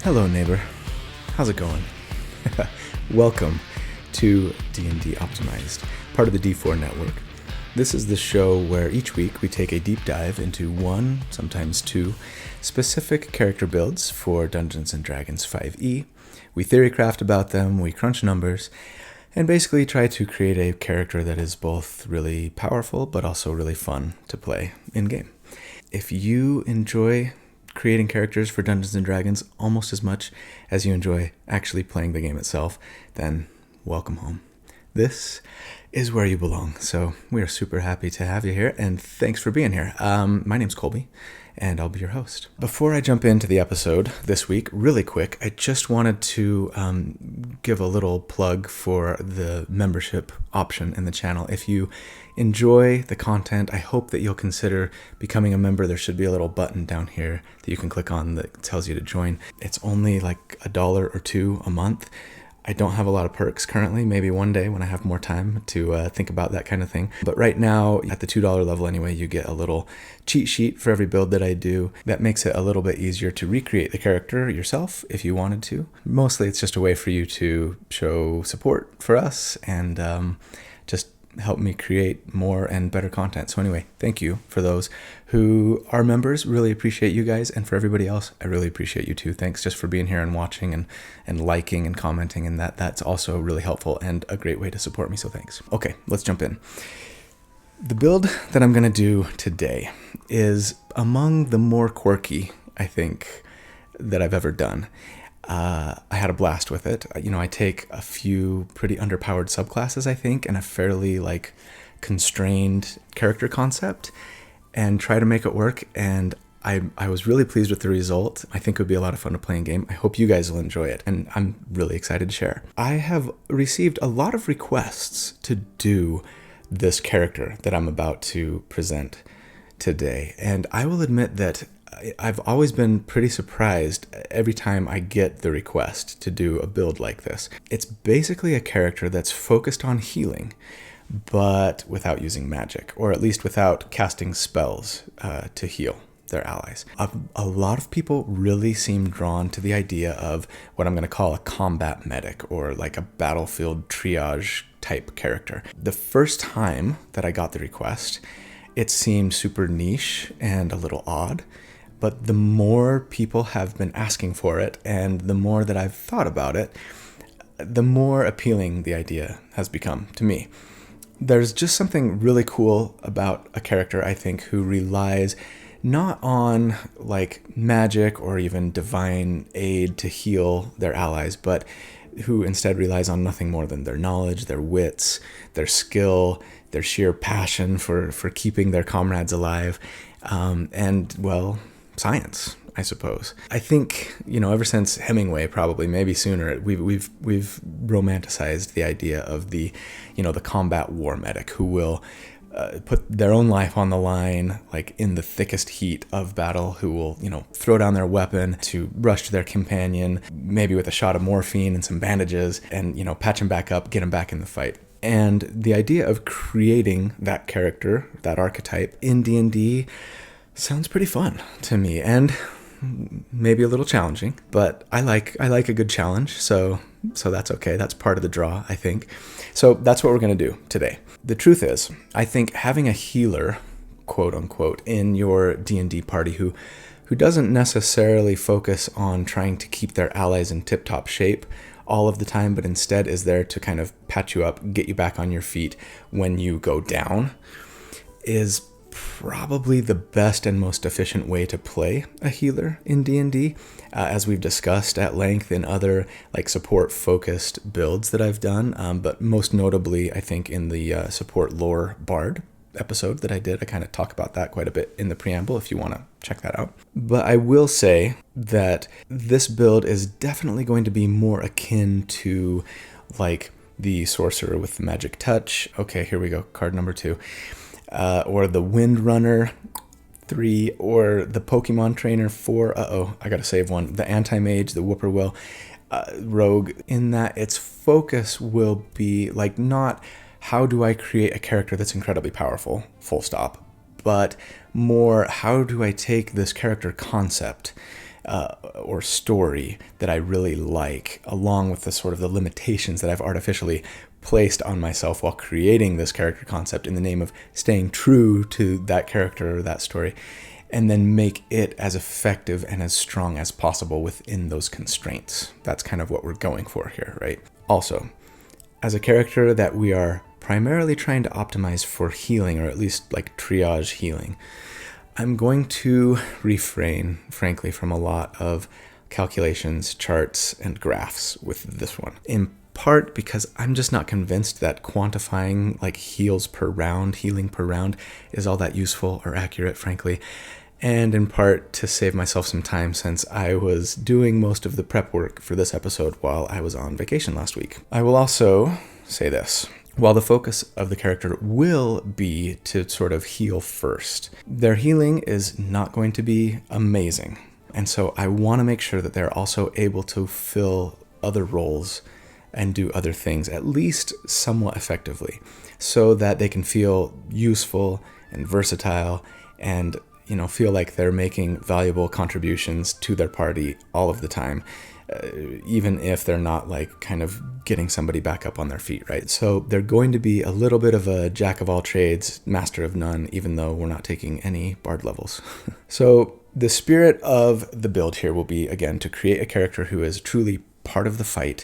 Hello, neighbor. How's it going? Welcome to D&D Optimized, part of the D4 network. This is the show where each week we take a deep dive into one, sometimes two, specific character builds for Dungeons & Dragons 5e. We theorycraft about them, we crunch numbers, and basically try to create a character that is both really powerful but also really fun to play in-game. If you enjoy creating characters for Dungeons & Dragons almost as much as you enjoy actually playing the game itself, then welcome home. This is where you belong, so we are super happy to have you here, and thanks for being here. My name's Colby, and I'll be your host. Before I jump into the episode this week, really quick, I just wanted to give a little plug for the membership option in the channel. If you enjoy the content, I hope that you'll consider becoming a member. There should be a little button down here that you can click on that tells you to join. It's only like $1 or $2 a month. I don't have a lot of perks currently, maybe one day when I have more time to think about that kind of thing. But right now, at the $2 level anyway, you get a little cheat sheet for every build that I do. That makes it a little bit easier to recreate the character yourself if you wanted to. Mostly it's just a way for you to show support for us and just help me create more and better content. So anyway, thank you for those who are members. Really appreciate you guys. And for everybody else, I really appreciate you too. Thanks just for being here and watching and liking and commenting. And that's also really helpful and a great way to support me. So thanks. Okay, let's jump in. The build that I'm going to do today is among the more quirky, I think, that I've ever done. I had a blast with it. I take a few pretty underpowered subclasses, I think, and a fairly constrained character concept and try to make it work. And I was really pleased with the result. I think it would be a lot of fun to play in game. I hope you guys will enjoy it, and I'm really excited to share. I have received a lot of requests to do this character that I'm about to present today. And I will admit that I've always been pretty surprised every time I get the request to do a build like this. It's basically a character that's focused on healing, but without using magic, or at least without casting spells to heal their allies. A lot of people really seem drawn to the idea of what I'm going to call a combat medic, or like a battlefield triage type character. The first time that I got the request, it seemed super niche and a little odd. But the more people have been asking for it, and the more that I've thought about it, the more appealing the idea has become to me. There's just something really cool about a character, I think, who relies not on magic or even divine aid to heal their allies, but who instead relies on nothing more than their knowledge, their wits, their skill, their sheer passion for keeping their comrades alive, and, well, science, I suppose. I think, ever since Hemingway, probably, maybe sooner, we've romanticized the idea of the combat war medic who will put their own life on the line, in the thickest heat of battle, who will, throw down their weapon to rush to their companion, maybe with a shot of morphine and some bandages, and, patch him back up, get him back in the fight. And the idea of creating that character, that archetype in D&D, sounds pretty fun to me, and maybe a little challenging, but I like a good challenge, so that's okay. That's part of the draw, I think. So that's what we're going to do today. The truth is, I think having a healer, quote unquote, in your D&D party who doesn't necessarily focus on trying to keep their allies in tip-top shape all of the time, but instead is there to kind of patch you up, get you back on your feet when you go down, is probably the best and most efficient way to play a healer in D&D, as we've discussed at length in other support-focused builds that I've done, but most notably, I think, in the support lore bard episode that I did. I kind of talk about that quite a bit in the preamble if you want to check that out. But I will say that this build is definitely going to be more akin to the sorcerer with the magic touch. Okay, here we go, card number 2. Or the Windrunner 3, or the Pokemon Trainer 4. I gotta save one. The Anti-Mage, the Whippoorwill rogue, in that its focus will be not how do I create a character that's incredibly powerful, full stop, but more how do I take this character concept or story that I really like, along with the sort of the limitations that I've artificially placed on myself while creating this character concept in the name of staying true to that character or that story, and then make it as effective and as strong as possible within those constraints. That's kind of what we're going for here, right? Also, as a character that we are primarily trying to optimize for healing, or at least like triage healing, I'm going to refrain, frankly, from a lot of calculations, charts, and graphs with this one. In part because I'm just not convinced that quantifying like healing per round is all that useful or accurate, frankly. And in part to save myself some time, since I was doing most of the prep work for this episode while I was on vacation last week. I will also say this. While the focus of the character will be to sort of heal first, their healing is not going to be amazing. And so I want to make sure that they're also able to fill other roles and do other things, at least somewhat effectively, so that they can feel useful and versatile and, feel like they're making valuable contributions to their party all of the time. Even if they're not like kind of getting somebody back up on their feet, right? So they're going to be a little bit of a jack of all trades, master of none, even though we're not taking any bard levels. So the spirit of the build here will be, again, to create a character who is truly part of the fight,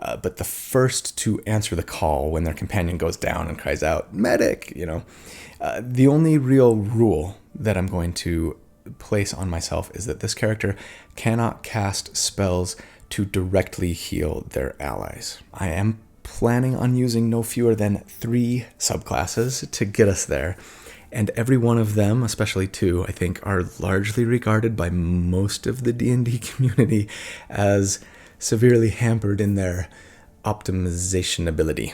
but the first to answer the call when their companion goes down and cries out, "Medic!" The only real rule that I'm going to place on myself is that this character cannot cast spells to directly heal their allies. I am planning on using no fewer than 3 subclasses to get us there, and every one of them, especially 2, I think are largely regarded by most of the D&D community as severely hampered in their optimization ability.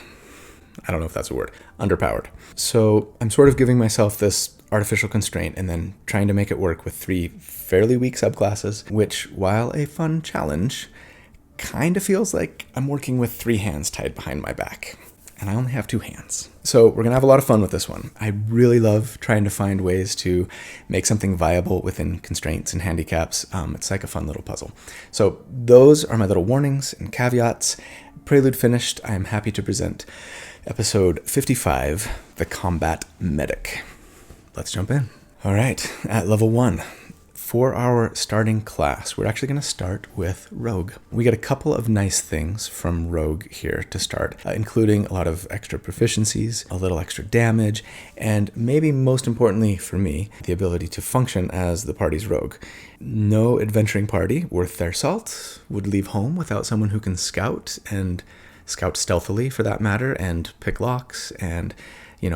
I don't know if that's a word. Underpowered. So I'm sort of giving myself this artificial constraint and then trying to make it work with 3 fairly weak subclasses, which, while a fun challenge, kind of feels like I'm working with 3 hands tied behind my back. And I only have 2 hands. So we're going to have a lot of fun with this one. I really love trying to find ways to make something viable within constraints and handicaps. It's like a fun little puzzle. So those are my little warnings and caveats. Prelude finished, I am happy to present episode 55, The Combat Medic. Let's jump in. All right, at level 1, for our starting class, we're actually going to start with Rogue. We get a couple of nice things from Rogue here to start, including a lot of extra proficiencies, a little extra damage, and maybe most importantly for me, the ability to function as the party's rogue. No adventuring party worth their salt would leave home without someone who can scout, and scout stealthily for that matter, and pick locks, and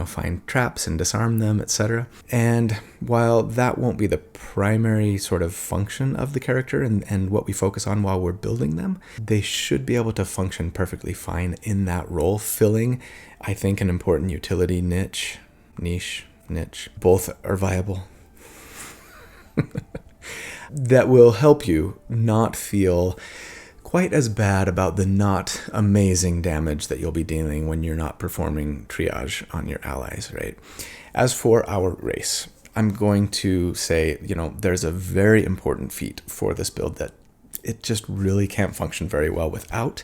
find traps and disarm them, etc. And while that won't be the primary sort of function of the character and what we focus on while we're building them, they should be able to function perfectly fine in that role, filling, I think, an important utility niche. Both are viable. That will help you not feel quite as bad about the not amazing damage that you'll be dealing when you're not performing triage on your allies, right? As for our race, I'm going to say, there's a very important feat for this build that it just really can't function very well without,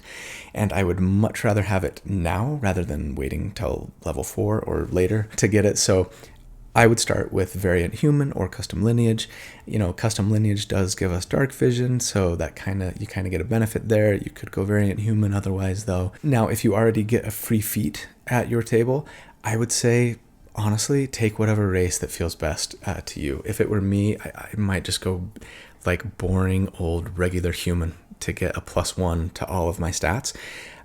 and I would much rather have it now rather than waiting till level 4 or later to get it. So I would start with Variant Human or Custom Lineage. Custom Lineage does give us Dark Vision, so that you kind of get a benefit there. You could go Variant Human otherwise, though. Now, if you already get a free feat at your table, I would say, honestly, take whatever race that feels best to you. If it were me, I might just go like boring old regular human to get a +1 to all of my stats.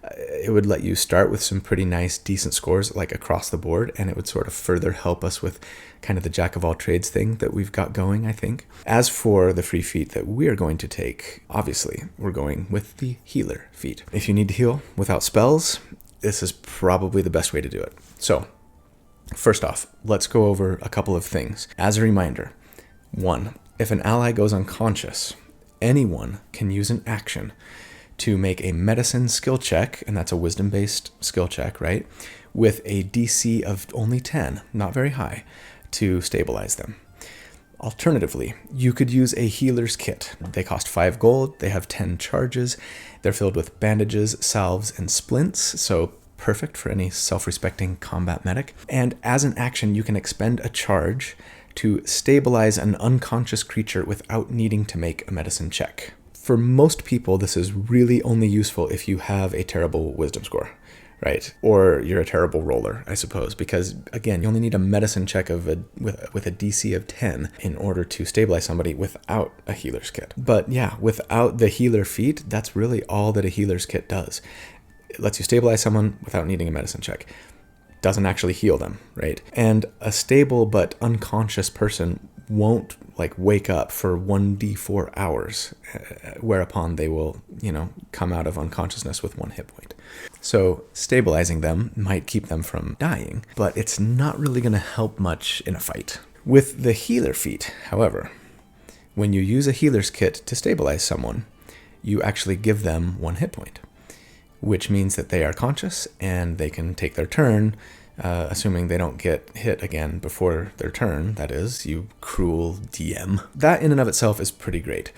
It would let you start with some pretty nice, decent scores like across the board, and it would sort of further help us with kind of the jack of all trades thing that we've got going, I think. As for the free feat that we are going to take, obviously, we're going with the healer feat. If you need to heal without spells, this is probably the best way to do it. So, first off, let's go over a couple of things. As a reminder, 1, if an ally goes unconscious, anyone can use an action to make a medicine skill check, and that's a wisdom-based skill check, right? With a DC of only 10, not very high, to stabilize them. Alternatively, you could use a healer's kit. They cost 5 gold, they have 10 charges, they're filled with bandages, salves, and splints, so perfect for any self-respecting combat medic. And as an action, you can expend a charge to stabilize an unconscious creature without needing to make a medicine check. For most people, this is really only useful if you have a terrible wisdom score, right? Or you're a terrible roller, I suppose, because again, you only need a medicine check with a DC of 10 in order to stabilize somebody without a healer's kit. But yeah, without the healer feat, that's really all that a healer's kit does. It lets you stabilize someone without needing a medicine check. Doesn't actually heal them, right? And a stable but unconscious person won't wake up for 1d4 hours, whereupon they will, come out of unconsciousness with 1 hit point. So stabilizing them might keep them from dying, but it's not really going to help much in a fight. With the healer feat, however, when you use a healer's kit to stabilize someone, you actually give them 1 hit point, which means that they are conscious and they can take their turn, assuming they don't get hit again before their turn, that is, you cruel DM. That in and of itself is pretty great.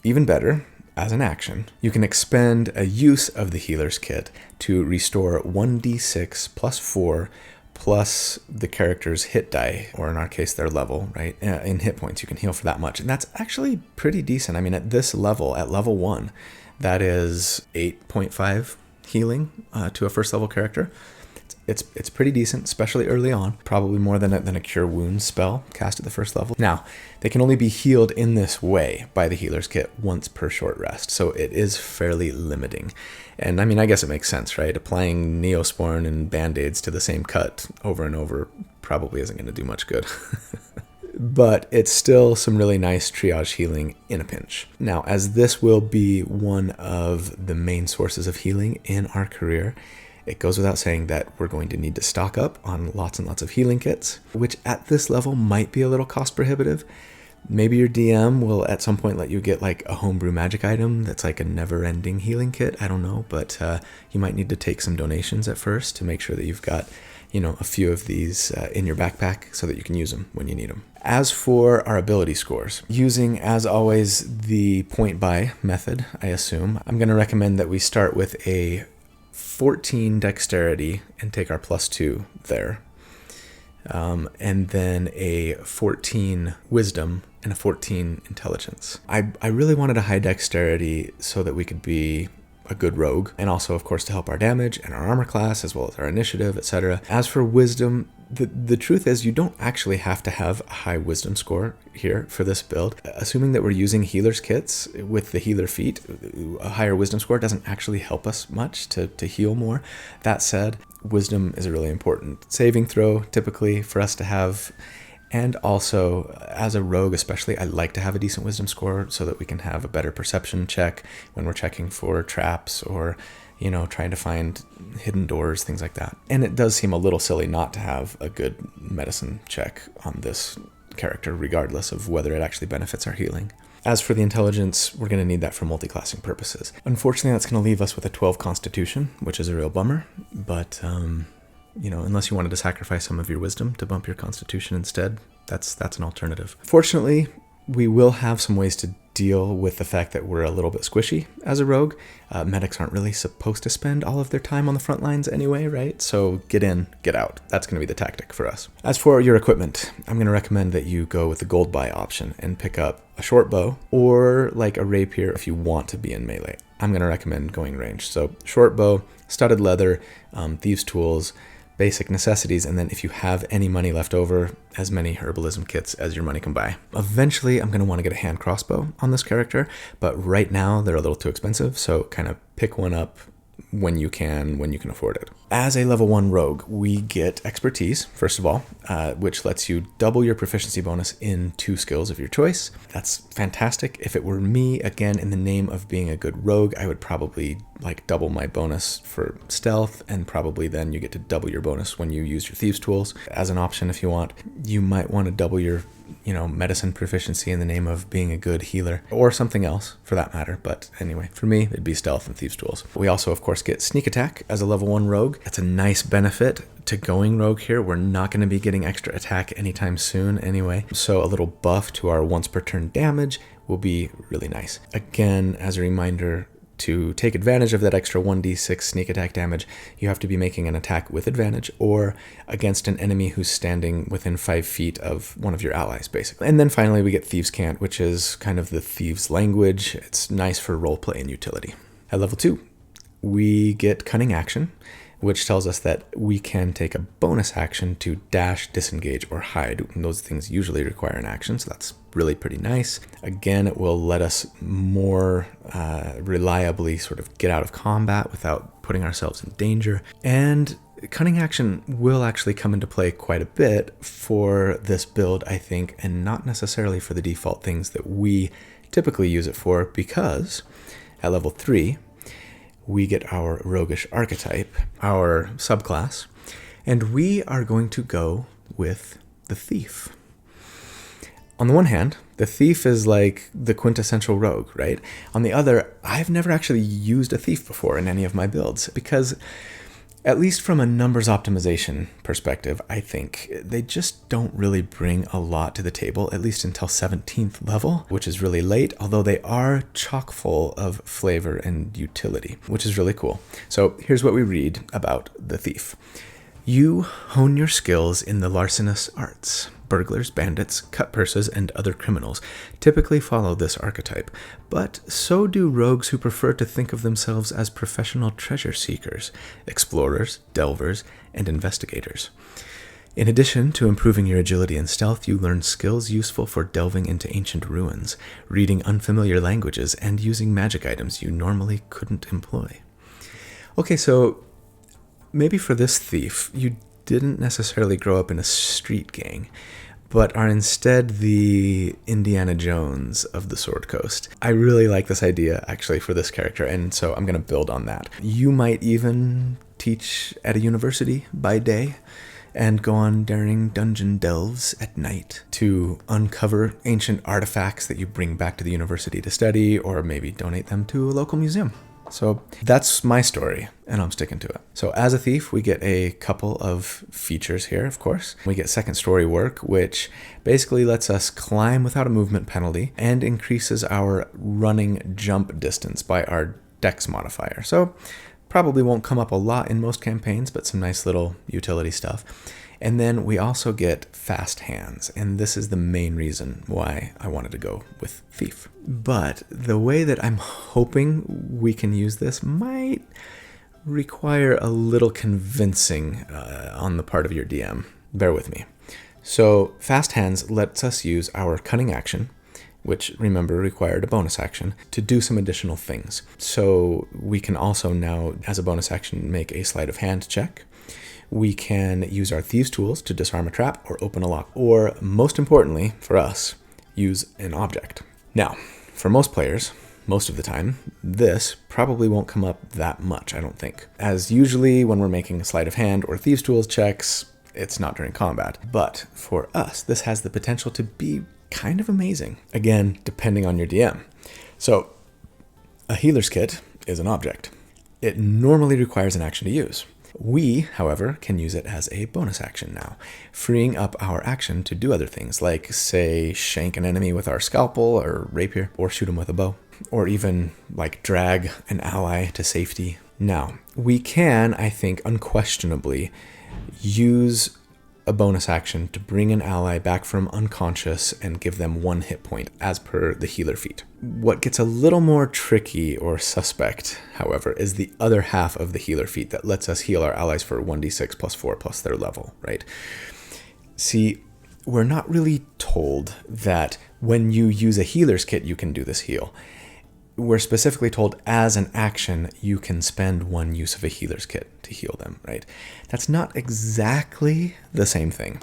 Even better, as an action, you can expend a use of the healer's kit to restore 1d6 plus 4 plus the character's hit die, or in our case, their level, right? In hit points, you can heal for that much. And that's actually pretty decent. I mean, at this level, at level 1, that is 8.5 healing to a first level character. It's pretty decent, especially early on. Probably more than a Cure Wounds spell cast at the first level. Now, they can only be healed in this way by the healer's kit once per short rest, so it is fairly limiting. And I mean, I guess it makes sense, right? Applying Neosporin and Band-Aids to the same cut over and over probably isn't going to do much good. But it's still some really nice triage healing in a pinch. Now, as this will be one of the main sources of healing in our career, it goes without saying that we're going to need to stock up on lots and lots of healing kits, which at this level might be a little cost prohibitive. Maybe your DM will at some point let you get a homebrew magic item that's a never-ending healing kit. I don't know, but you might need to take some donations at first to make sure that you've got, a few of these in your backpack so that you can use them when you need them. As for our ability scores, using, as always, the point buy method, I assume, I'm going to recommend that we start with a 14 dexterity and take our +2 there. And then a 14 wisdom and a 14 intelligence. I really wanted a high dexterity so that we could be a good rogue, and also, of course, to help our damage and our armor class, as well as our initiative, etc. As for wisdom, the truth is you don't actually have to have a high wisdom score here for this build. Assuming that we're using healer's kits with the healer feat, a higher wisdom score doesn't actually help us much to heal more. That said, wisdom is a really important saving throw typically for us to have. And also, as a rogue especially, I like to have a decent wisdom score so that we can have a better perception check when we're checking for traps or, trying to find hidden doors, things like that. And it does seem a little silly not to have a good medicine check on this character, regardless of whether it actually benefits our healing. As for the intelligence, we're going to need that for multi-classing purposes. Unfortunately, that's going to leave us with a 12 constitution, which is a real bummer, but unless you wanted to sacrifice some of your wisdom to bump your constitution instead, that's an alternative. Fortunately, we will have some ways to deal with the fact that we're a little bit squishy as a rogue. Medics aren't really supposed to spend all of their time on the front lines anyway, right? So get in, get out. That's going to be the tactic for us. As for your equipment, I'm going to recommend that you go with the gold buy option and pick up a short bow or a rapier if you want to be in melee. I'm going to recommend going range. So short bow, studded leather, thieves' tools, basic necessities, and then if you have any money left over, as many herbalism kits as your money can buy. Eventually, I'm going to want to get a hand crossbow on this character, but right now they're a little too expensive, so kind of pick one up when you can afford it. As a level 1 rogue, we get expertise, first of all, which lets you double your proficiency bonus in 2 skills of your choice. That's fantastic. If it were me, again, in the name of being a good rogue, I would probably double my bonus for stealth, and probably then you get to double your bonus when you use your thieves' tools as an option if you want. You might want to double your medicine proficiency in the name of being a good healer, or something else for that matter. But anyway, for me, it'd be stealth and thieves' tools. We also, of course, get sneak attack as a level 1 rogue. That's a nice benefit to going rogue here. We're not going to be getting extra attack anytime soon anyway. So a little buff to our once per turn damage will be really nice. Again, as a reminder, to take advantage of that extra 1d6 sneak attack damage, you have to be making an attack with advantage or against an enemy who's standing within 5 feet of one of your allies, basically. And then finally, we get Thieves' Cant, which is kind of the thieves' language. It's nice for roleplay and utility. At level 2, we get Cunning Action, which tells us that we can take a bonus action to dash, disengage, or hide. And those things usually require an action, so that's really pretty nice. Again, it will let us more reliably sort of get out of combat without putting ourselves in danger. And Cunning Action will actually come into play quite a bit for this build, I think, and not necessarily for the default things that we typically use it for, because at level 3, we get our Roguish archetype, our subclass, and we are going to go with the Thief. On the one hand, the Thief is like the quintessential rogue, right? On the other, I've never actually used a Thief before in any of my builds because, at least from a numbers optimization perspective, I think they just don't really bring a lot to the table, at least until 17th level, which is really late, although they are chock full of flavor and utility, which is really cool. So here's what we read about the Thief. You hone your skills in the larcenous arts. Burglars, bandits, cut purses, and other criminals typically follow this archetype, but so do rogues who prefer to think of themselves as professional treasure seekers, explorers, delvers, and investigators. In addition to improving your agility and stealth, you learn skills useful for delving into ancient ruins, reading unfamiliar languages, and using magic items you normally couldn't employ. Okay, so maybe for this Thief, you didn't necessarily grow up in a street gang, but are instead the Indiana Jones of the Sword Coast. I really like this idea, actually, for this character, and so I'm going to build on that. You might even teach at a university by day and go on daring dungeon delves at night to uncover ancient artifacts that you bring back to the university to study, or maybe donate them to a local museum. So that's my story, and I'm sticking to it. So as a Thief, we get a couple of features here, of course. We get second story work, which basically lets us climb without a movement penalty and increases our running jump distance by our dex modifier. So probably won't come up a lot in most campaigns, but some nice little utility stuff. And then we also get fast hands, and this is the main reason why I wanted to go with Thief. But the way that I'm hoping we can use this might require a little convincing on the part of your DM. Bear with me. So fast hands lets us use our cunning action, which, remember, required a bonus action, to do some additional things. So we can also now, as a bonus action, make a sleight of hand check. We can use our Thieves' Tools to disarm a trap or open a lock, or, most importantly for us, use an object. Now, for most players, most of the time, this probably won't come up that much, I don't think. As usually, when we're making a sleight of hand or Thieves' Tools checks, it's not during combat. But for us, this has the potential to be kind of amazing. Again, depending on your DM. So, a healer's kit is an object. It normally requires an action to use. We, however, can use it as a bonus action now, freeing up our action to do other things, like, say, shank an enemy with our scalpel or rapier, or shoot him with a bow, or even, like, drag an ally to safety. Now, we can, I think, unquestionably use a bonus action to bring an ally back from unconscious and give them 1 hit point, as per the healer feat. What gets a little more tricky or suspect, however, is the other half of the healer feat that lets us heal our allies for 1d6 plus 4 plus their level, right? See, we're not really told that when you use a healer's kit, you can do this heal. We're specifically told as an action, you can spend 1 use of a healer's kit to heal them, right? That's not exactly the same thing.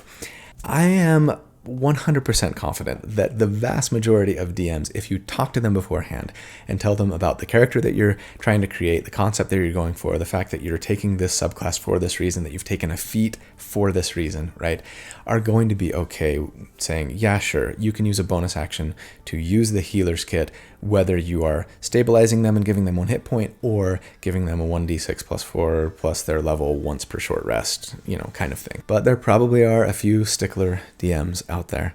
I am 100% confident that the vast majority of DMs, if you talk to them beforehand and tell them about the character that you're trying to create, the concept that you're going for, the fact that you're taking this subclass for this reason, that you've taken a feat for this reason, right, are going to be okay saying, yeah, sure, you can use a bonus action to use the healer's kit, whether you are stabilizing them and giving them 1 hit point or giving them a 1d6 plus 4 plus their level once per short rest, kind of thing. But there probably are a few stickler DMs out there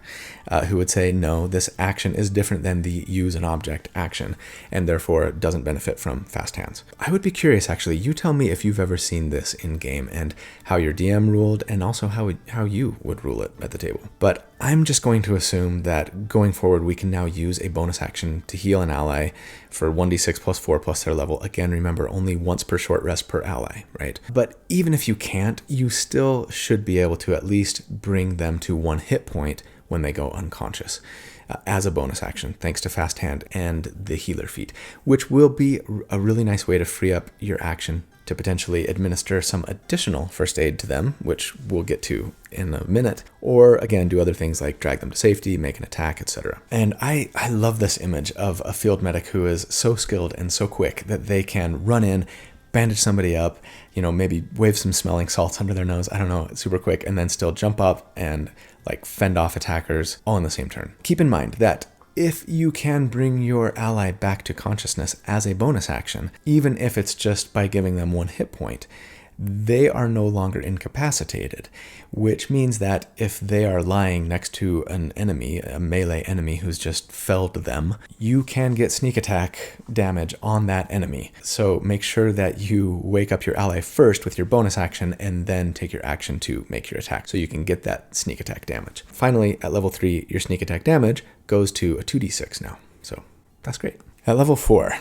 who would say, no, this action is different than the use an object action and therefore doesn't benefit from fast hands. I would be curious, actually, you tell me if you've ever seen this in game and how your DM ruled and also how you would rule it at the table. But I'm just going to assume that going forward, we can now use a bonus action to heal an ally for 1d6 plus 4 plus their level. Again, remember, only once per short rest per ally, right? But even if you can't, you still should be able to at least bring them to 1 hit point when they go unconscious as a bonus action, thanks to Fast Hand and the healer feat, which will be a really nice way to free up your action to potentially administer some additional first aid to them, which we'll get to in a minute, or again, do other things like drag them to safety, make an attack, etc. And I love this image of a field medic who is so skilled and so quick that they can run in, bandage somebody up, maybe wave some smelling salts under their nose, I don't know, super quick, and then still jump up and fend off attackers all in the same turn. Keep in mind that if you can bring your ally back to consciousness as a bonus action, even if it's just by giving them 1 hit point, they are no longer incapacitated, which means that if they are lying next to an enemy, a melee enemy who's just felled them, you can get sneak attack damage on that enemy. So make sure that you wake up your ally first with your bonus action and then take your action to make your attack so you can get that sneak attack damage. Finally, at level 3, your sneak attack damage goes to a 2d6 now. So that's great. At level 4,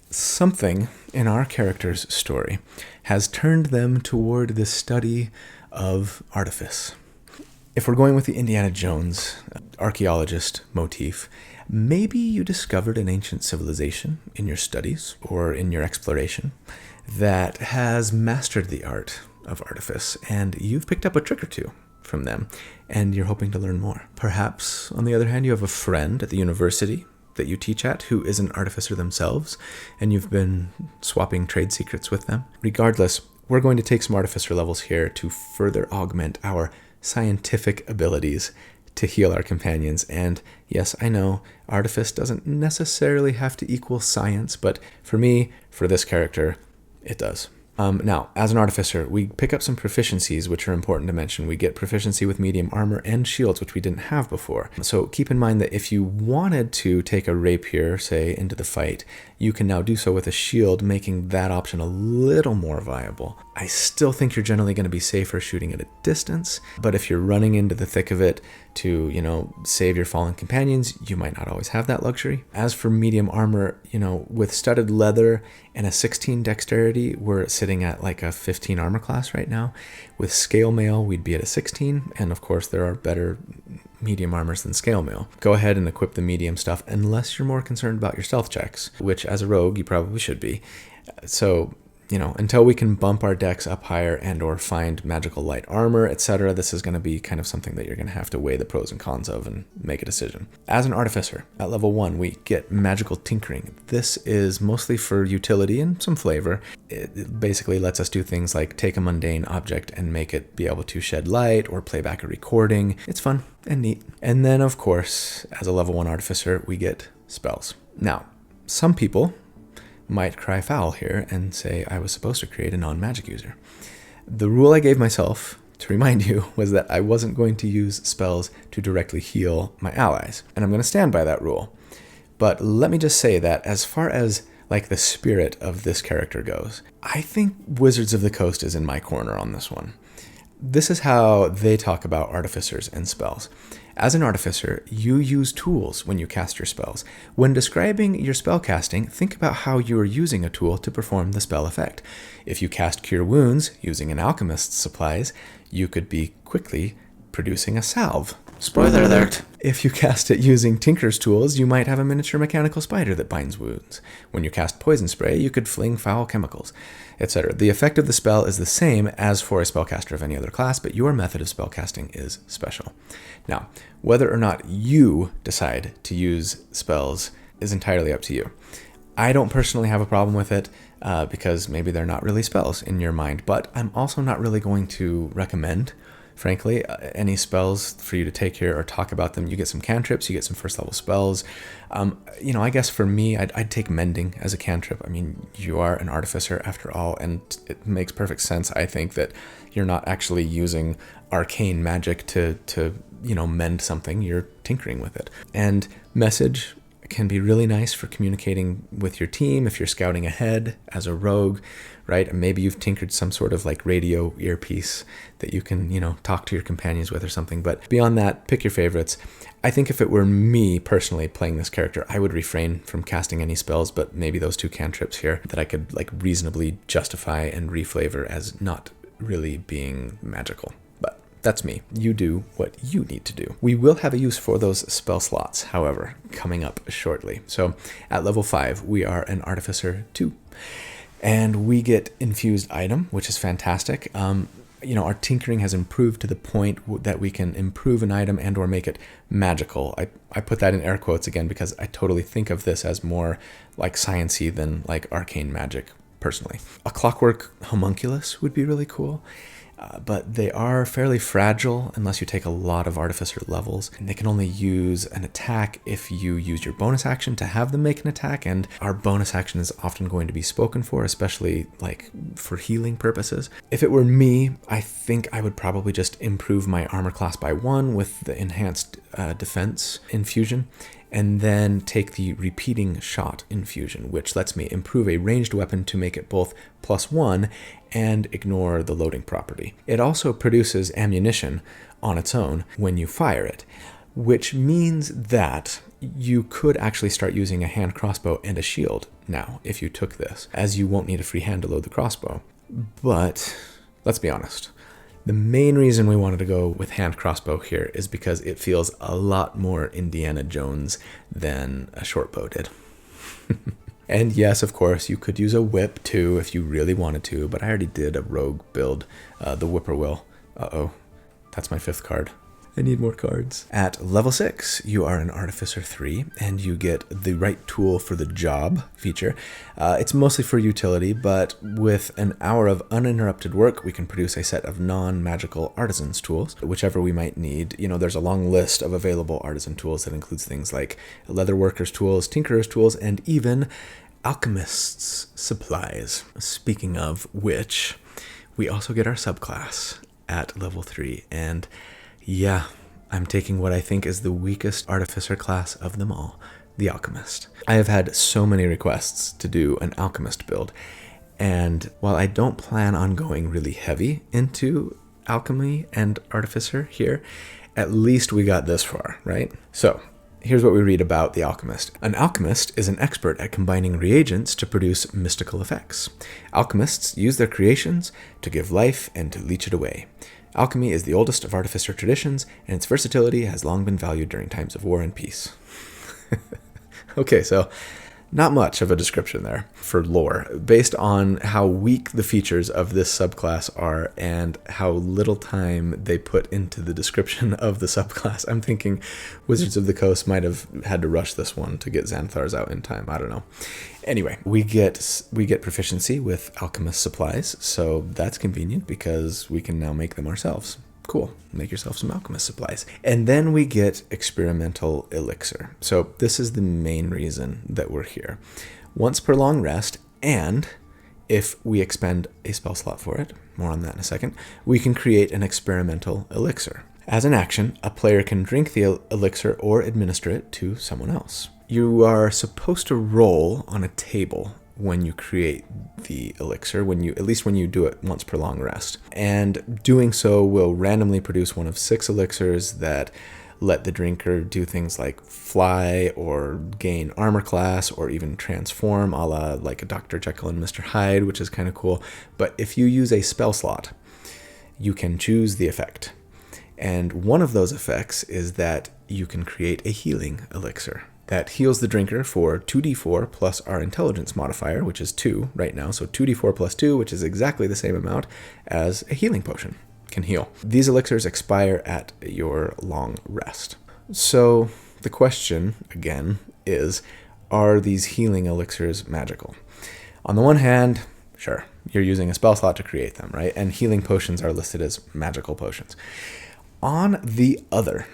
something in our character's story has turned them toward the study of artifice. If we're going with the Indiana Jones archaeologist motif, maybe you discovered an ancient civilization in your studies or in your exploration that has mastered the art of artifice, and you've picked up a trick or two from them, and you're hoping to learn more. Perhaps, on the other hand, you have a friend at the university that you teach at who is an artificer themselves, and you've been swapping trade secrets with them. Regardless, we're going to take some artificer levels here to further augment our scientific abilities to heal our companions. And yes, I know, artifice doesn't necessarily have to equal science, but for me, for this character, it does. Now, as an artificer, we pick up some proficiencies, which are important to mention. We get proficiency with medium armor and shields, which we didn't have before. So keep in mind that if you wanted to take a rapier, say, into the fight, you can now do so with a shield, making that option a little more viable. I still think you're generally going to be safer shooting at a distance, but if you're running into the thick of it to, save your fallen companions, you might not always have that luxury. As for medium armor, with studded leather and a 16 dexterity, we're sitting at like a 15 armor class right now. With scale mail, we'd be at a 16, and of course there are better medium armors than scale mail. Go ahead and equip the medium stuff unless you're more concerned about your stealth checks, which as a rogue you probably should be. So until we can bump our decks up higher and or find magical light armor, etc., this is going to be kind of something that you're going to have to weigh the pros and cons of and make a decision. As an artificer, at level 1, we get magical tinkering. This is mostly for utility and some flavor. It basically lets us do things like take a mundane object and make it be able to shed light or play back a recording. It's fun and neat. And then, of course, as a level 1 artificer, we get spells. Now, some people might cry foul here and say I was supposed to create a non-magic user. The rule I gave myself, to remind you, was that I wasn't going to use spells to directly heal my allies, and I'm going to stand by that rule. But let me just say that as far as the spirit of this character goes, I think Wizards of the Coast is in my corner on this one. This is how they talk about artificers and spells. As an artificer, you use tools when you cast your spells. When describing your spell casting, think about how you are using a tool to perform the spell effect. If you cast Cure Wounds using an alchemist's supplies, you could be quickly producing a salve. Spoiler alert! If you cast it using Tinker's tools, you might have a miniature mechanical spider that binds wounds. When you cast poison spray, you could fling foul chemicals, etc. The effect of the spell is the same as for a spellcaster of any other class, but your method of spellcasting is special. Now, whether or not you decide to use spells is entirely up to you. I don't personally have a problem with it because maybe they're not really spells in your mind, but I'm also not really going to recommend, frankly, any spells for you to take here or talk about them. You get some cantrips, you get some first level spells. I guess for me, I'd take Mending as a cantrip. I mean, you are an artificer after all, and it makes perfect sense, I think, that you're not actually using arcane magic to mend something. You're tinkering with it. And Message can be really nice for communicating with your team if you're scouting ahead as a rogue, right? Maybe you've tinkered some sort of like radio earpiece that you can, talk to your companions with or something. But beyond that, pick your favorites. I think if it were me personally playing this character, I would refrain from casting any spells, but maybe those 2 cantrips here that I could like reasonably justify and reflavor as not really being magical. That's me. You do what you need to do. We will have a use for those spell slots, however, coming up shortly. So at level 5, we are an Artificer 2. And we get Infused Item, which is fantastic. Our tinkering has improved to the point that we can improve an item and or make it magical. I put that in air quotes again because I totally think of this as more like science-y than like arcane magic, personally. A Clockwork Homunculus would be really cool. But they are fairly fragile unless you take a lot of Artificer levels, and they can only use an attack if you use your bonus action to have them make an attack, and our bonus action is often going to be spoken for, especially like for healing purposes. If it were me, I think I would probably just improve my armor class by 1 with the enhanced defense infusion, and then take the repeating shot infusion, which lets me improve a ranged weapon to make it both +1 and ignore the loading property. It also produces ammunition on its own when you fire it, which means that you could actually start using a hand crossbow and a shield now if you took this, as you won't need a free hand to load the crossbow. But let's be honest. The main reason we wanted to go with hand crossbow here is because it feels a lot more Indiana Jones than a short bow did. And yes, of course, you could use a whip too if you really wanted to, but I already did a rogue build, the Whippoorwill. Uh-oh, that's my 5th card. I need more cards. At level 6, you are an Artificer 3, and you get the right tool for the job feature. It's mostly for utility, but with an hour of uninterrupted work, we can produce a set of non-magical artisans tools, whichever we might need. There's a long list of available artisan tools that includes things like leatherworkers' tools, tinkerers' tools, and even alchemists' supplies. Speaking of which, we also get our subclass at level 3, and yeah, I'm taking what I think is the weakest Artificer class of them all, the Alchemist. I have had so many requests to do an Alchemist build, and while I don't plan on going really heavy into Alchemy and Artificer here, at least we got this far, right? So, here's what we read about the Alchemist. An alchemist is an expert at combining reagents to produce mystical effects. Alchemists use their creations to give life and to leech it away. Alchemy is the oldest of artificer traditions, and its versatility has long been valued during times of war and peace. Okay, so not much of a description there for lore. Based on how weak the features of this subclass are and how little time they put into the description of the subclass, I'm thinking Wizards of the Coast might have had to rush this one to get Xanathar's out in time. I don't know. Anyway, we get proficiency with alchemist supplies, so that's convenient because we can now make them ourselves. Cool. Make yourself some alchemist supplies. And then we get experimental elixir. So this is the main reason that we're here. Once per long rest, and if we expend a spell slot for it, more on that in a second, we can create an experimental elixir. As an action, a player can drink the elixir or administer it to someone else. You are supposed to roll on a table when you create the elixir, at least when you do it once per long rest. And doing so will randomly produce one of 6 elixirs that let the drinker do things like fly or gain armor class or even transform, a la like a Dr. Jekyll and Mr. Hyde, which is kind of cool. But if you use a spell slot, you can choose the effect. And one of those effects is that you can create a healing elixir that heals the drinker for 2d4 plus our intelligence modifier, which is 2 right now. So 2d4 plus 2, which is exactly the same amount as a healing potion can heal. These elixirs expire at your long rest. So the question, again, is, are these healing elixirs magical? On the one hand, sure, you're using a spell slot to create them, right? And healing potions are listed as magical potions. On the other,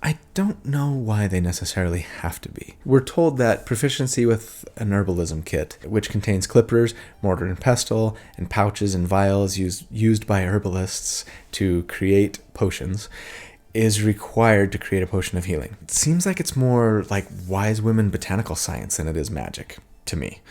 I don't know why they necessarily have to be. We're told that proficiency with an herbalism kit, which contains clippers, mortar and pestle, and pouches and vials used by herbalists to create potions, is required to create a potion of healing. It seems like it's more like wise women botanical science than it is magic to me.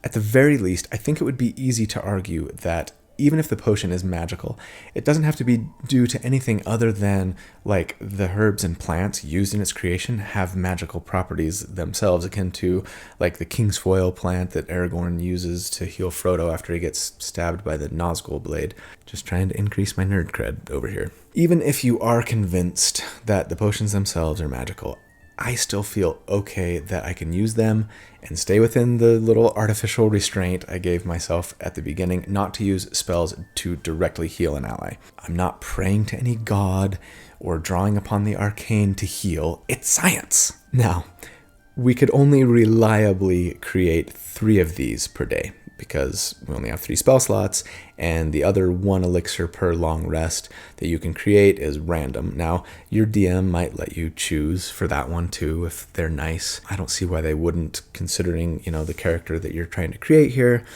At the very least, I think it would be easy to argue that even if the potion is magical, it doesn't have to be due to anything other than like the herbs and plants used in its creation have magical properties themselves, akin to like the King's Foil plant that Aragorn uses to heal Frodo after he gets stabbed by the Nazgul blade. Just trying to increase my nerd cred over here. Even if you are convinced that the potions themselves are magical, I still feel okay that I can use them and stay within the little artificial restraint I gave myself at the beginning, not to use spells to directly heal an ally. I'm not praying to any god or drawing upon the arcane to heal. It's science. Now, we could only reliably create 3 of these per day, because we only have 3 spell slots, and the other 1 elixir per long rest that you can create is random. Now, your DM might let you choose for that one too, if they're nice. I don't see why they wouldn't, considering, the character that you're trying to create here.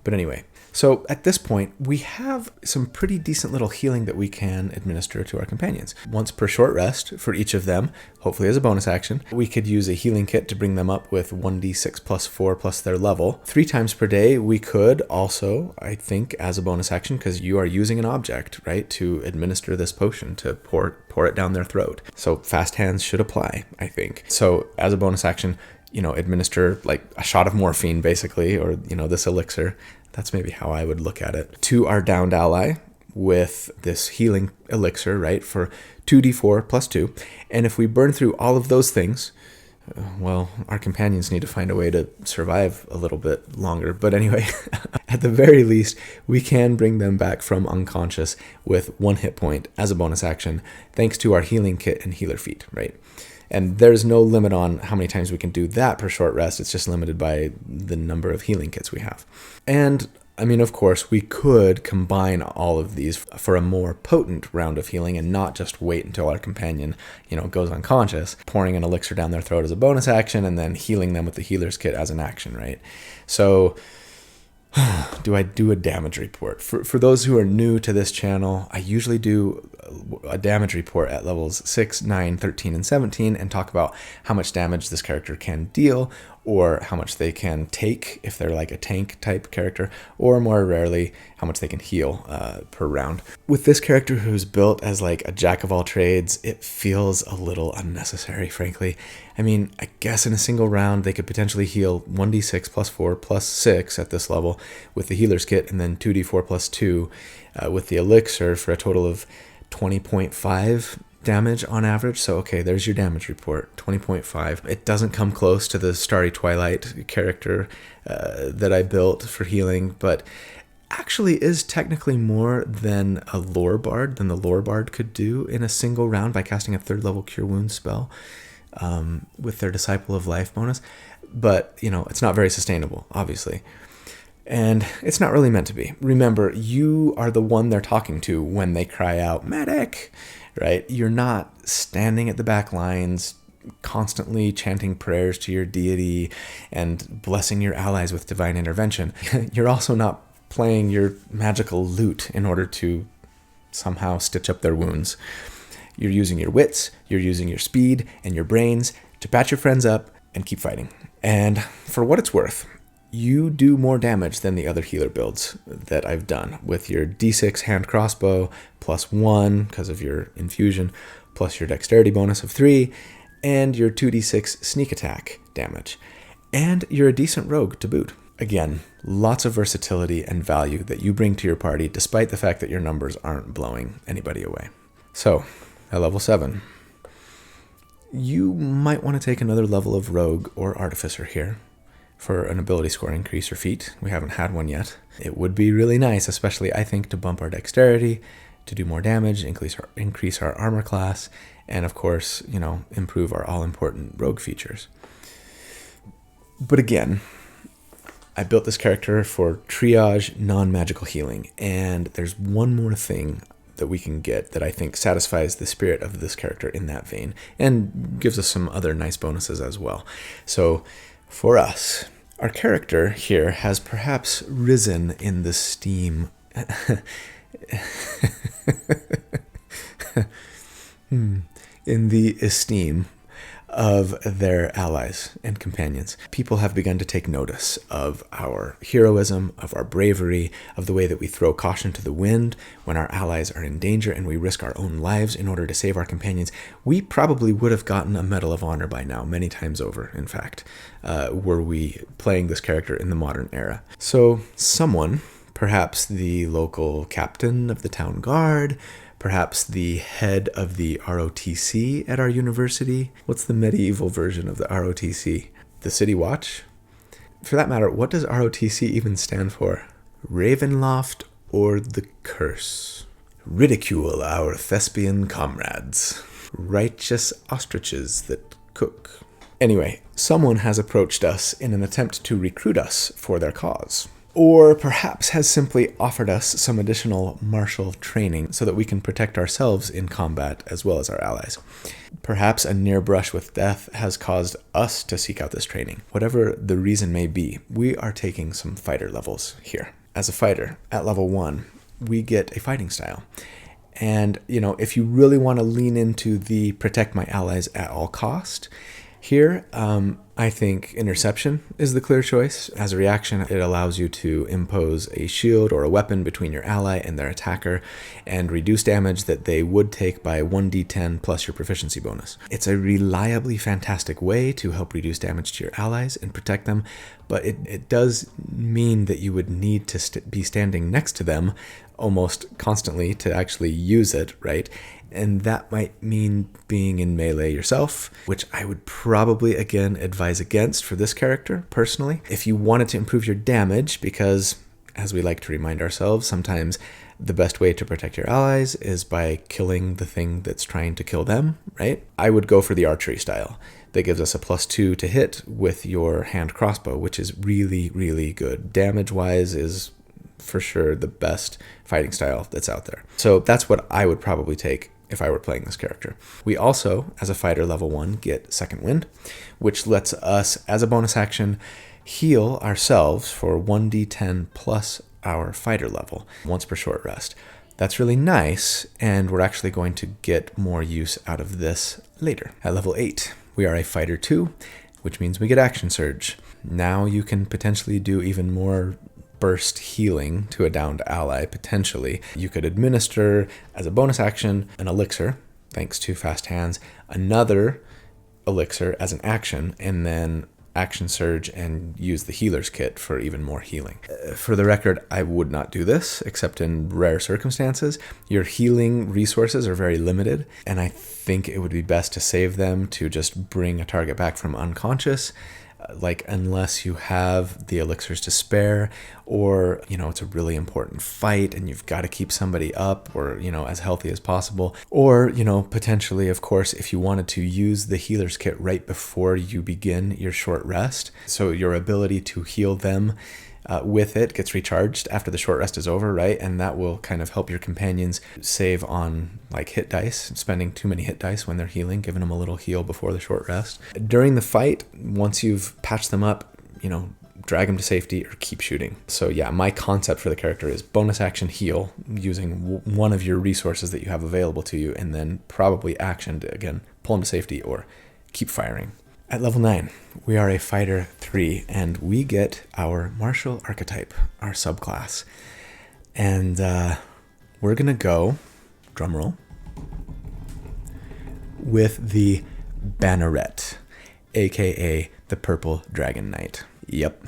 But anyway, so at this point, we have some pretty decent little healing that we can administer to our companions. Once per short rest for each of them, hopefully as a bonus action. We could use a healing kit to bring them up with 1d6 plus 4 plus their level. 3 times per day, we could also, I think, as a bonus action, because you are using an object, right, to administer this potion, to pour it down their throat. So fast hands should apply, I think. So as a bonus action, administer like a shot of morphine, basically, or, this elixir. That's maybe how I would look at it. To our downed ally with this healing elixir, right, for 2d4 plus 2. And if we burn through all of those things, well, our companions need to find a way to survive a little bit longer. But anyway, at the very least, we can bring them back from unconscious with 1 hit point as a bonus action, thanks to our healing kit and healer feat, right? And there's no limit on how many times we can do that per short rest. It's just limited by the number of healing kits we have. And, of course, we could combine all of these for a more potent round of healing and not just wait until our companion, goes unconscious, pouring an elixir down their throat as a bonus action and then healing them with the healer's kit as an action, right? So do I do a damage report? For those who are new to this channel, I usually do a damage report at levels 6, 9, 13, and 17 and talk about how much damage this character can deal, or how much they can take if they're like a tank type character, or more rarely, how much they can heal per round. With this character who's built as like a jack of all trades, it feels a little unnecessary, frankly. I guess in a single round, they could potentially heal 1d6 plus 4 plus 6 at this level with the healer's kit, and then 2d4 plus 2 with the elixir for a total of 20.5 damage on average. So, okay, there's your damage report, 20.5. It doesn't come close to the Starry Twilight character that I built for healing, but actually is technically more than the lore bard could do in a single round by casting a 3rd level Cure Wounds spell with their Disciple of Life bonus. But, it's not very sustainable, obviously. And it's not really meant to be. Remember, you are the one they're talking to when they cry out, "Medic!" Right? You're not standing at the back lines constantly chanting prayers to your deity and blessing your allies with divine intervention. You're also not playing your magical lute in order to somehow stitch up their wounds. You're using your wits, you're using your speed and your brains to patch your friends up and keep fighting. And for what it's worth, you do more damage than the other healer builds that I've done with your D6 hand crossbow plus 1 because of your infusion, plus your dexterity bonus of 3, and your 2d6 sneak attack damage. And you're a decent rogue to boot. Again, lots of versatility and value that you bring to your party despite the fact that your numbers aren't blowing anybody away. So, At level 7, you might want to take another level of Rogue or Artificer here for an ability score increase or feat. We haven't had one yet. It would be really nice, especially I think, to bump our dexterity, to do more damage, increase our armor class, and of course, improve our all-important Rogue features. But again, I built this character for triage non-magical healing, and there's one more thing that we can get that I think satisfies the spirit of this character in that vein and gives us some other nice bonuses as well. So for us, our character here has perhaps risen in the esteem in the esteem of their allies and companions. People have begun to take notice of our heroism, of our bravery, of the way that we throw caution to the wind when our allies are in danger and we risk our own lives in order to save our companions. We probably would have gotten a Medal of Honor by now, many times over, in fact, were we playing this character in the modern era. So someone, perhaps the local captain of the town guard, perhaps the head of the ROTC at our university. What's the medieval version of the ROTC? The City Watch? For that matter, what does ROTC even stand for? Ravenloft or the Curse? Ridicule our thespian comrades. Righteous ostriches that cook. Anyway, someone has approached us in an attempt to recruit us for their cause. Or perhaps has simply offered us some additional martial training so that we can protect ourselves in combat as well as our allies. Perhaps a near brush with death has caused us to seek out this training. Whatever the reason may be, we are taking some fighter levels here. As a fighter, at level 1, we get a fighting style. And, if you really want to lean into the protect my allies at all cost, here, I think Interception is the clear choice. As a reaction, it allows you to impose a shield or a weapon between your ally and their attacker and reduce damage that they would take by 1d10 plus your proficiency bonus. It's a reliably fantastic way to help reduce damage to your allies and protect them, but it does mean that you would need to be standing next to them almost constantly to actually use it, right? And that might mean being in melee yourself, which I would probably, again, advise against for this character, personally. If you wanted to improve your damage, because, as we like to remind ourselves, sometimes the best way to protect your allies is by killing the thing that's trying to kill them, right? I would go for the archery style. That gives us a +2 to hit with your hand crossbow, which is really, really good. Damage-wise is for sure the best fighting style that's out there. So that's what I would probably take if I were playing this character. We also, as a fighter level 1, get Second Wind, which lets us, as a bonus action, heal ourselves for 1d10 plus our fighter level once per short rest. That's really nice, and we're actually going to get more use out of this later. At level 8, we are a fighter 2, which means we get Action Surge. Now you can potentially do even more burst healing to a downed ally, potentially. You could administer, as a bonus action, an elixir, thanks to Fast Hands, another elixir as an action, and then Action Surge and use the Healer's Kit for even more healing. For the record, I would not do this, except in rare circumstances. Your healing resources are very limited, and I think it would be best to save them to just bring a target back from unconscious, unless you have the elixirs to spare, or, it's a really important fight and you've got to keep somebody up or, as healthy as possible. Or, potentially, of course, if you wanted to use the healer's kit right before you begin your short rest, so your ability to heal them with it gets recharged after the short rest is over, right? And that will kind of help your companions save on hit dice, spending too many hit dice when they're healing, giving them a little heal before the short rest. During the fight, once you've patched them up, drag them to safety or keep shooting. So yeah, my concept for the character is bonus action heal using one of your resources that you have available to you, and then probably action to, again, pull them to safety or keep firing. At level 9, we are a fighter 3, and we get our martial archetype, our subclass. And we're going to go, drumroll, with the Banneret, aka the Purple Dragon Knight. Yep,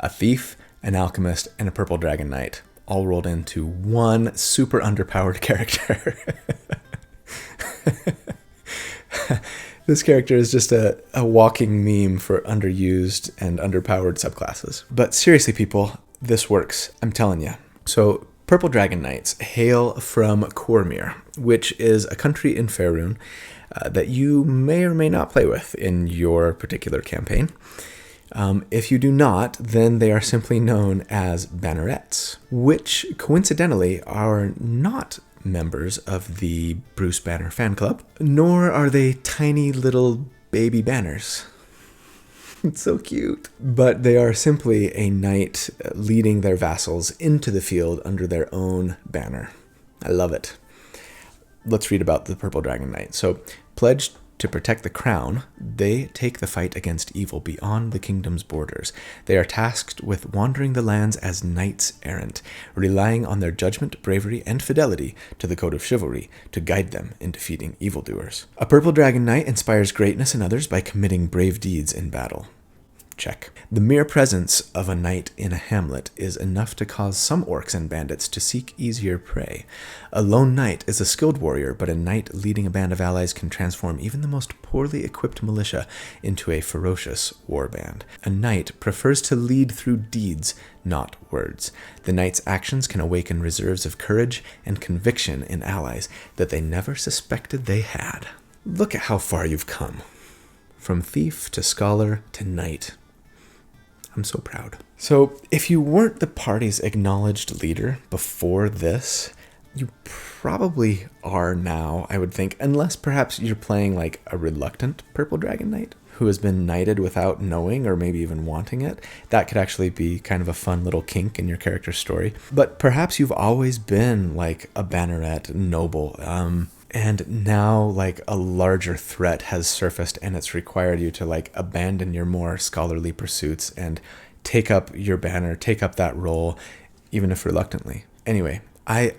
a thief, an alchemist, and a Purple Dragon Knight, all rolled into one super underpowered character. This character is just a walking meme for underused and underpowered subclasses. But seriously, people, this works. I'm telling you. So, Purple Dragon Knights hail from Cormyr, which is a country in Faerun that you may or may not play with in your particular campaign. If you do not, then they are simply known as Bannerets, which coincidentally are not members of the Bruce Banner fan club, nor are they tiny little baby banners. It's so cute. But they are simply a knight leading their vassals into the field under their own banner. I love it. Let's read about the Purple Dragon Knight. So, pledged to protect the crown, they take the fight against evil beyond the kingdom's borders. They are tasked with wandering the lands as knights errant, relying on their judgment, bravery, and fidelity to the code of chivalry to guide them in defeating evildoers. A Purple Dragon Knight inspires greatness in others by committing brave deeds in battle. Check. The mere presence of a knight in a hamlet is enough to cause some orcs and bandits to seek easier prey. A lone knight is a skilled warrior, but a knight leading a band of allies can transform even the most poorly equipped militia into a ferocious warband. A knight prefers to lead through deeds, not words. The knight's actions can awaken reserves of courage and conviction in allies that they never suspected they had. Look at how far you've come. From thief to scholar to knight. I'm so proud. So, if you weren't the party's acknowledged leader before this, you probably are now, I would think, unless perhaps you're playing like a reluctant Purple Dragon Knight who has been knighted without knowing or maybe even wanting it. That could actually be kind of a fun little kink in your character's story. But perhaps you've always been like a banneret noble, and now like a larger threat has surfaced and it's required you to like abandon your more scholarly pursuits and take up your banner, take up that role, even if reluctantly. Anyway, I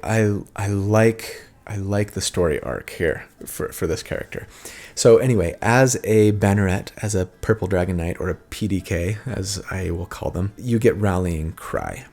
like the story arc here for this character. So anyway, as a banneret, as a Purple Dragon Knight, or a PDK, as I will call them, you get Rallying Cry.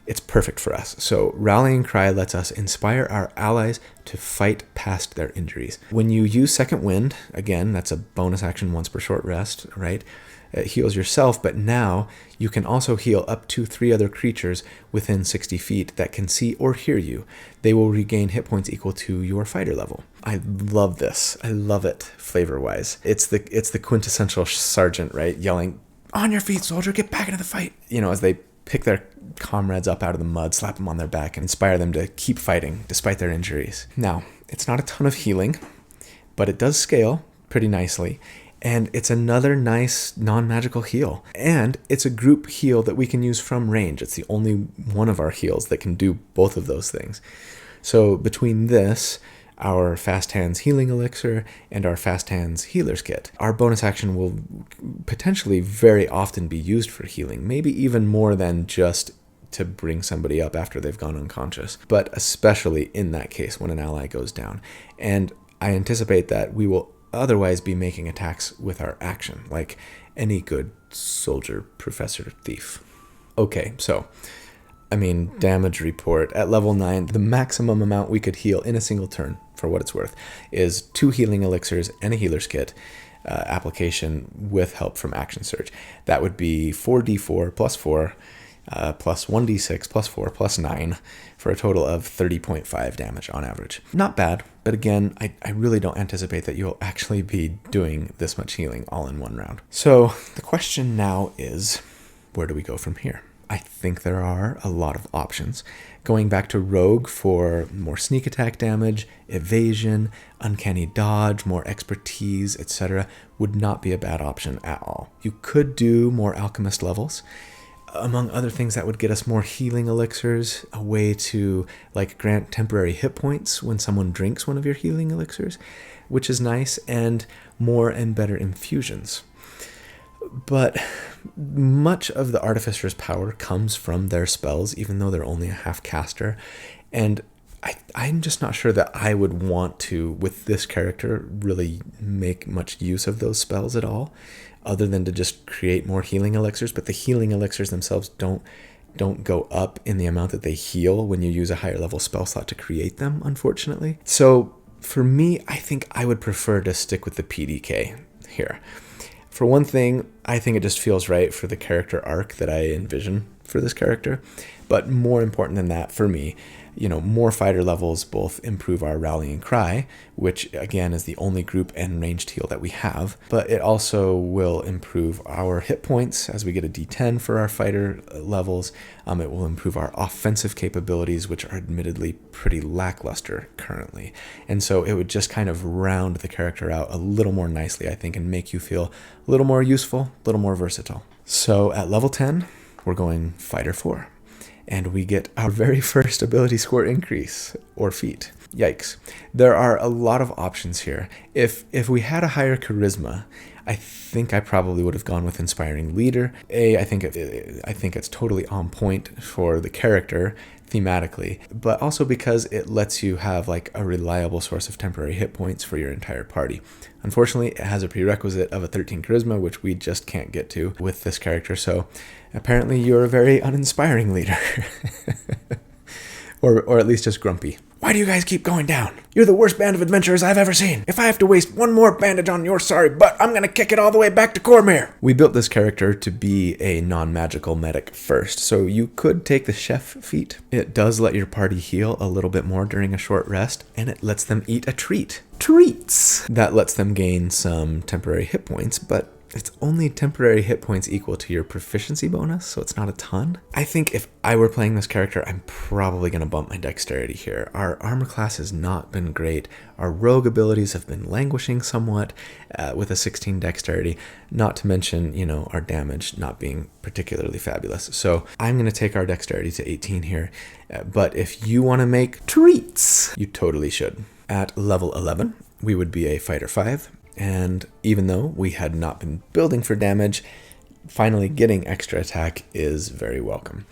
It's perfect for us. So Rallying Cry lets us inspire our allies to fight past their injuries. When you use Second Wind, again, that's a bonus action once per short rest, right? It heals yourself, but now you can also heal up to 3 other creatures within 60 feet that can see or hear you. They will regain hit points equal to your fighter level. I love this. I love it flavor-wise. It's the quintessential sergeant, right? Yelling, "On your feet, soldier, get back into the fight!" You know, as they pick their comrades up out of the mud, slap them on their back, and inspire them to keep fighting despite their injuries. Now, it's not a ton of healing, but it does scale pretty nicely. And it's another nice non-magical heal. And it's a group heal that we can use from range. It's the only one of our heals that can do both of those things. So between this, our Fast Hands Healing Elixir, and our Fast Hands Healer's Kit, our bonus action will potentially very often be used for healing. Maybe even more than just to bring somebody up after they've gone unconscious. But especially in that case when an ally goes down. And I anticipate that we will otherwise be making attacks with our action, like any good soldier, professor, thief. Okay, so, damage report. At level 9, the maximum amount we could heal in a single turn, for what it's worth, is 2 healing elixirs and a healer's kit application with help from action surge. That would be 4d4 plus 4 plus 1d6 plus 4 plus 9 for a total of 30.5 damage on average. Not bad, but again, I really don't anticipate that you'll actually be doing this much healing all in one round. So the question now is, where do we go from here? I think there are a lot of options. Going back to Rogue for more sneak attack damage, evasion, uncanny dodge, more expertise, etc. would not be a bad option at all. You could do more alchemist levels. Among other things, that would get us more healing elixirs, a way to grant temporary hit points when someone drinks one of your healing elixirs, which is nice, and more and better infusions. But much of the Artificer's power comes from their spells, even though they're only a half caster, and I'm just not sure that I would want to, with this character, really make much use of those spells at all, other than to just create more healing elixirs. But the healing elixirs themselves don't go up in the amount that they heal when you use a higher level spell slot to create them, unfortunately. So For me, I think I would prefer to stick with the PDK here. For one thing, I think it just feels right for the character arc that I envision for this character. But more important than that, for me, more fighter levels both improve our rallying cry, which again is the only group and ranged heal that we have, but it also will improve our hit points as we get a D10 for our fighter levels. It will improve our offensive capabilities, which are admittedly pretty lackluster currently. And so it would just kind of round the character out a little more nicely, I think, and make you feel a little more useful, a little more versatile. So at level 10, we're going Fighter 4. And we get our very first ability score increase, or feat. Yikes. There are a lot of options here. If we had a higher charisma, I think I probably would have gone with Inspiring Leader. I think it's totally on point for the character thematically, but also because it lets you have like a reliable source of temporary hit points for your entire party. Unfortunately, it has a prerequisite of a 13 charisma, which we just can't get to with this character, so apparently you're a very uninspiring leader. or at least just grumpy. Why do you guys keep going down? You're the worst band of adventurers I've ever seen. If I have to waste one more bandage on your sorry butt, I'm gonna kick it all the way back to Cormyr. We built this character to be a non-magical medic first, so you could take the chef feat. It does let your party heal a little bit more during a short rest, and it lets them eat a treat. Treats! That lets them gain some temporary hit points, but it's only temporary hit points equal to your proficiency bonus, so it's not a ton. I think if I were playing this character, I'm probably going to bump my dexterity here. Our armor class has not been great. Our rogue abilities have been languishing somewhat with a 16 dexterity, not to mention, our damage not being particularly fabulous. So I'm going to take our dexterity to 18 here, but if you want to make treats, you totally should. At level 11, we would be a Fighter 5. And even though we had not been building for damage, finally getting extra attack is very welcome.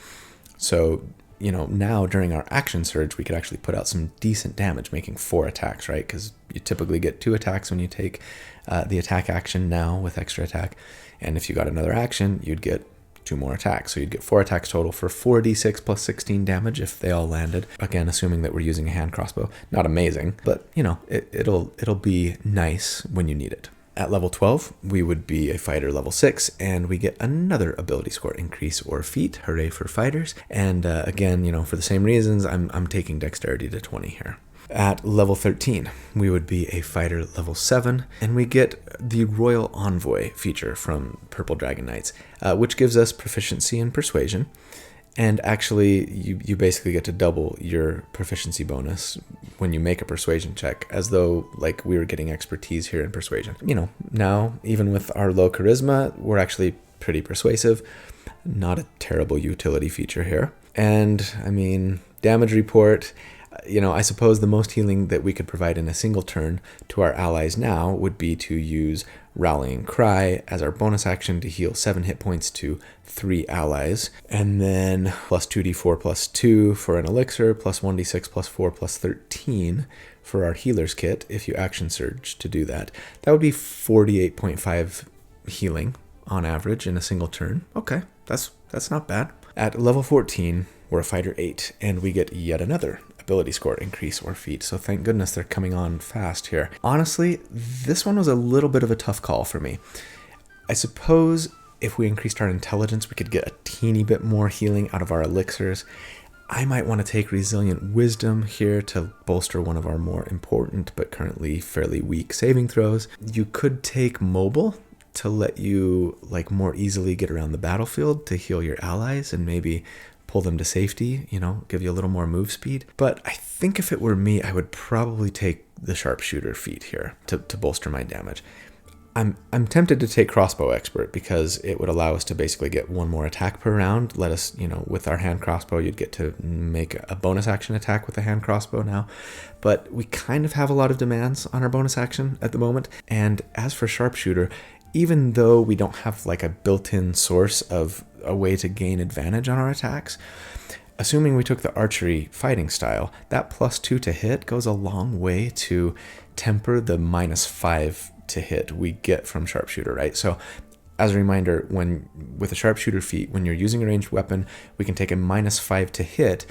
So, now during our action surge, we could actually put out some decent damage, making 4 attacks, right? Because you typically get 2 attacks when you take the attack action now with extra attack. And if you got another action, you'd get 2 more attacks. So you'd get 4 attacks total for 4d6 plus 16 damage if they all landed. Again, assuming that we're using a hand crossbow. Not amazing, but it'll be nice when you need it. At level 12, we would be a fighter level 6, and we get another ability score increase or feat. Hooray for fighters. And again, for the same reasons, I'm taking dexterity to 20 here. At level 13, we would be a fighter level 7, and we get the Royal Envoy feature from Purple Dragon Knights, which gives us proficiency in persuasion. And actually, you basically get to double your proficiency bonus when you make a persuasion check, as though like we were getting expertise here in persuasion. Now, even with our low charisma, we're actually pretty persuasive. Not a terrible utility feature here. And, damage report. I suppose the most healing that we could provide in a single turn to our allies now would be to use Rallying Cry as our bonus action to heal 7 hit points to 3 allies, and then plus 2d4 plus 2 for an elixir, plus 1d6 plus 4 plus 13 for our healer's kit if you action surge to do that. That would be 48.5 healing on average in a single turn. Okay, that's not bad. At level 14, we're a fighter 8, and we get yet another ability score increase or feat, so thank goodness they're coming on fast here. Honestly, this one was a little bit of a tough call for me. I suppose if we increased our intelligence, we could get a teeny bit more healing out of our elixirs. I might want to take Resilient Wisdom here to bolster one of our more important but currently fairly weak saving throws. You could take Mobile to let you more easily get around the battlefield to heal your allies and maybe pull them to safety, give you a little more move speed. But I think if it were me, I would probably take the Sharpshooter feat here to bolster my damage. I'm tempted to take Crossbow Expert because it would allow us to basically get 1 more attack per round. Let us, with our hand crossbow, you'd get to make a bonus action attack with a hand crossbow now. But we kind of have a lot of demands on our bonus action at the moment. And as for Sharpshooter, even though we don't have a built-in source of a way to gain advantage on our attacks, assuming we took the archery fighting style, that +2 to hit goes a long way to temper the -5 to hit we get from Sharpshooter, right? So as a reminder, with a Sharpshooter feat, when you're using a ranged weapon, we can take a -5 to hit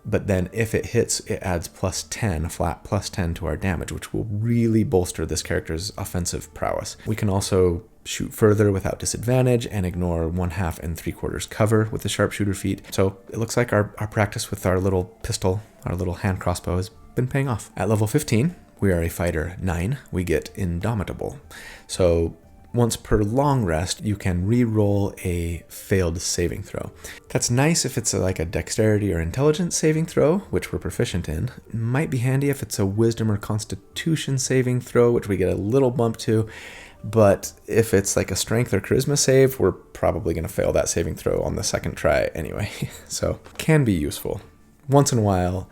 but then if it hits, it adds +10, a flat +10 to our damage, which will really bolster this character's offensive prowess. We can also shoot further without disadvantage and ignore 1/2 and 3/4 cover with the sharpshooter feat. So it looks like our practice with our little pistol, our little hand crossbow, has been paying off. At level 15, we are a fighter 9. We get Indomitable. So once per long rest, you can re-roll a failed saving throw. That's nice if it's like a dexterity or intelligence saving throw, which we're proficient in. Might be handy if it's a wisdom or constitution saving throw, which we get a little bump to. But if it's like a strength or charisma save, we're probably going to fail that saving throw on the second try anyway. So can be useful. Once in a while,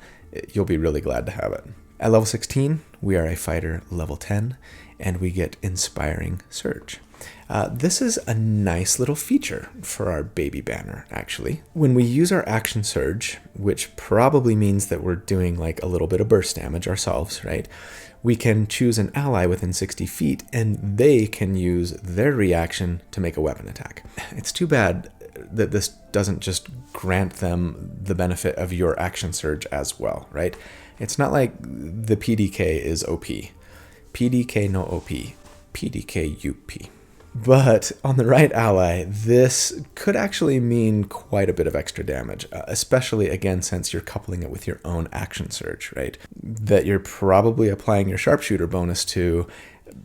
you'll be really glad to have it. At level 16, we are a fighter level 10, and we get Inspiring Surge. This is a nice little feature for our baby banner, actually. When we use our action surge, which probably means that we're doing like a little bit of burst damage ourselves, right? We can choose an ally within 60 feet, and they can use their reaction to make a weapon attack. It's too bad that this doesn't just grant them the benefit of your action surge as well, right? It's not like the PDK is OP. PDK no OP. PDK UP. But on the right ally, this could actually mean quite a bit of extra damage, especially, again, since you're coupling it with your own action surge, right? That you're probably applying your sharpshooter bonus to.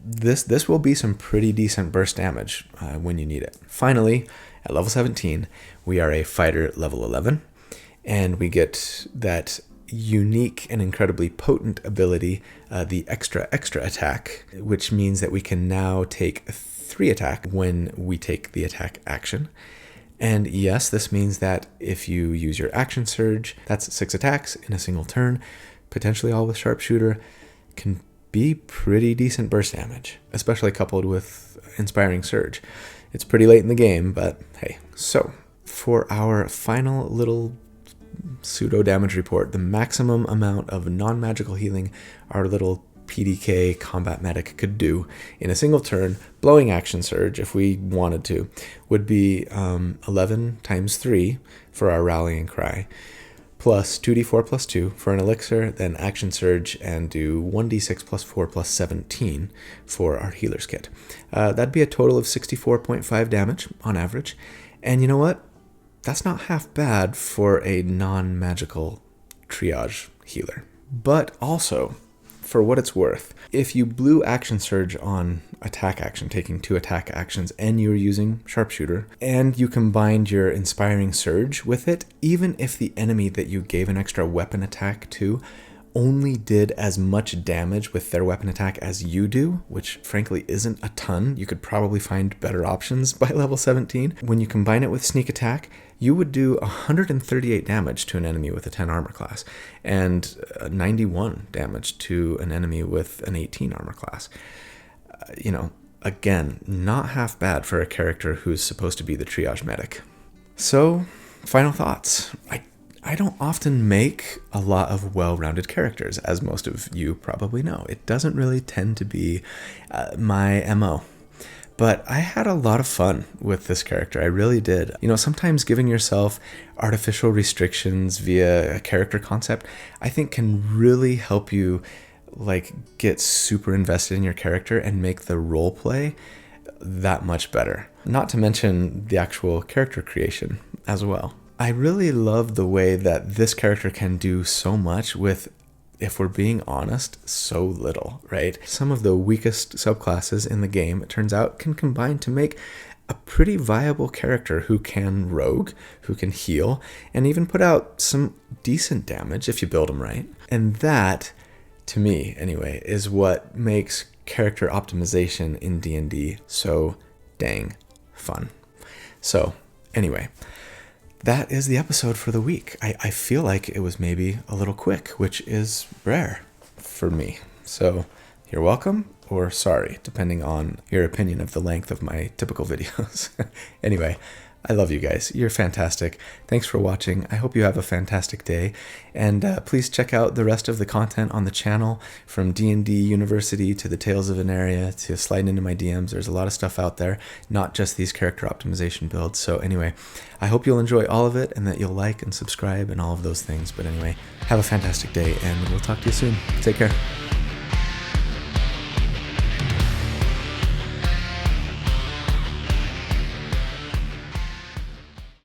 This will be some pretty decent burst damage when you need it. Finally, at level 17, we are a fighter level 11, and we get that unique and incredibly potent ability, the extra attack, which means that we can now take 3 attack when we take the attack action. And yes, this means that if you use your action surge, that's 6 attacks in a single turn, potentially all with sharpshooter, can be pretty decent burst damage, especially coupled with Inspiring Surge. It's pretty late in the game, but hey. So for our final little pseudo damage report, the maximum amount of non-magical healing our little PDK combat medic could do in a single turn, blowing action surge if we wanted to, would be 11 times 3 for our rallying cry, plus 2d4 plus 2 for an elixir, then action surge, and do 1d6 plus 4 plus 17 for our healer's kit. That'd be a total of 64.5 damage on average. And you know what? That's not half bad for a non-magical triage healer. But also, for what it's worth, if you blew action surge on attack action, taking 2 attack actions, and you're using sharpshooter, and you combined your inspiring surge with it, even if the enemy that you gave an extra weapon attack to only did as much damage with their weapon attack as you do, which frankly isn't a ton, you could probably find better options by level 17. When you combine it with sneak attack, you would do 138 damage to an enemy with a 10 armor class, and 91 damage to an enemy with an 18 armor class. Again, not half bad for a character who's supposed to be the triage medic. So, final thoughts. I don't often make a lot of well-rounded characters, as most of you probably know. It doesn't really tend to be my MO. But I had a lot of fun with this character. I really did. Sometimes giving yourself artificial restrictions via a character concept, I think can really help you get super invested in your character and make the role play that much better. Not to mention the actual character creation as well. I really love the way that this character can do so much with, if we're being honest, so little, right? Some of the weakest subclasses in the game, it turns out, can combine to make a pretty viable character who can rogue, who can heal, and even put out some decent damage if you build them right. And that, to me anyway, is what makes character optimization in D&D so dang fun. So, anyway, that is the episode for the week. I feel like it was maybe a little quick, which is rare for me. So you're welcome, or sorry, depending on your opinion of the length of my typical videos. Anyway, I love you guys. You're fantastic. Thanks for watching. I hope you have a fantastic day. And please check out the rest of the content on the channel, from D&D University to the Tales of Veneria to sliding into my DMs. There's a lot of stuff out there, not just these character optimization builds. So anyway, I hope you'll enjoy all of it and that you'll like and subscribe and all of those things. But anyway, have a fantastic day and we'll talk to you soon. Take care.